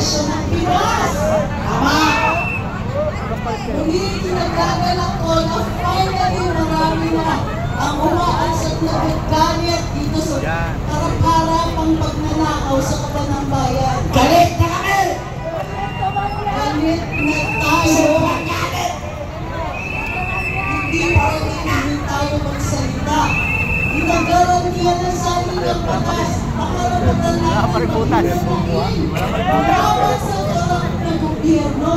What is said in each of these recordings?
progresyo ng Pinas. Tama! Muli kinagagalak ko na finally marami na ang umaasat na galit dito sa harap-harapang pagnanakaw sa kabanang bayan. Galit na kami! Galit na tayo! Hindi pa rin tayo magsalita. Ginagarantiyan ng saligang batas ang karapatan natin magpapagin. Bawat sa harap ng gobyerno.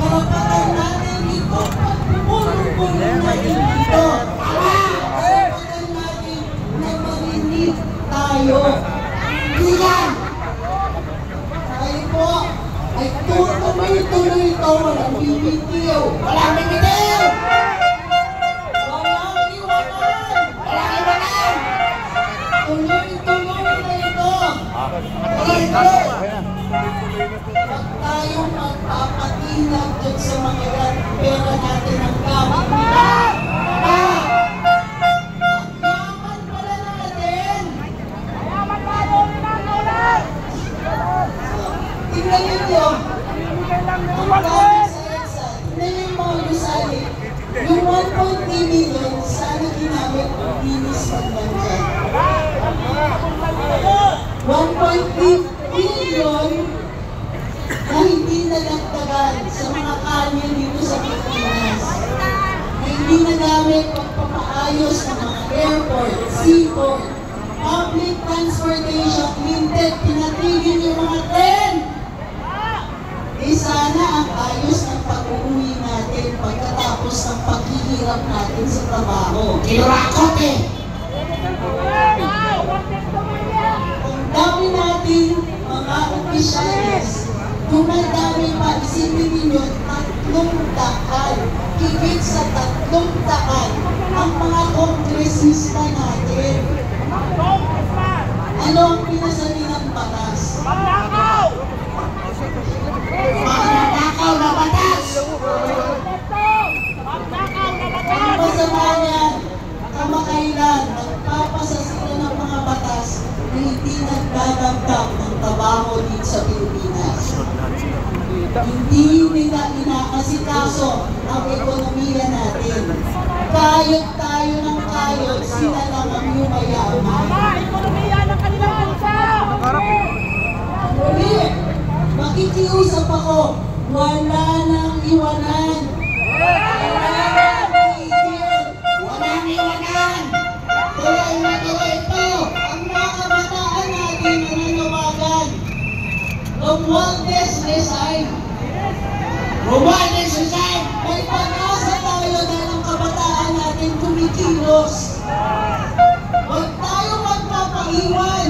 Karapatan natin ito pagpupulong-pulong natin dito. Karapatan natin na marinig tayo. Hindi yan! Tayo po ay tuloy-tuloy ito. Walang bibitiw. Walang bibitiw! Walang iwanan! Walang iwanan! Tuloy-tuloy na ito. Huwag tayong magpapatinag dyan sa mga yan. Pera natin ang gamit nila. Ang yaman pala natin. Tingnan ninyo. Ang dami sa EDSA. Tingnan yung mga gusali. Yung 1.3 million, sana ginamit ang linis ng banyan. 1.3 billion na hindi nagagdagan sa mga kalye dito sa Pilipinas. Na hindi nagamit pagpapaayos ng mga airport, seaport, public transportation, limited, pinatigil yung mga tren. Eh sana ang ayos ng pag-uwi natin pagkatapos ng paghihirap natin sa trabaho. Kinurakot eh! Ang dami natin mga opisyalis, dumadami pa, isipin ninyo, 300, higit sa 300 ang mga kongresista natin. Ano ang pinasali ng batas? Magnanakaw na batas! Ang masama niyan, kamakailan, nagpapasa sila ng mga batas na hindi nagdadagdag ng trabaho dito sa Pilipinas. Hindi nila inakasikaso ang ekonomiya natin. Kayod tayo ng kayod, sila lang ang yumayaman. Muli, makikiusap ako, wala nang iwanan. Wala nang tigil. Walang iwanan! Tuloy na tuloy ito. Ang mga kabataan natin nananawagan. Romualdez resign. Romualdez resign! May pag-asa tayo dahil ang kabataan natin kumikilos. Huwag tayo magpapaiwan.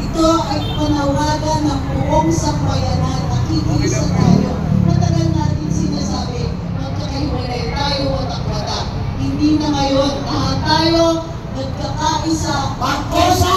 Ito ay panawagan ng buong sambayanan. Nakikiisa tayo. Matagal natin sinasabi, magkakahiwalay tayo watak-watak. Hindi na ngayon. Lahat tayo nagkakaisa. Pagkusa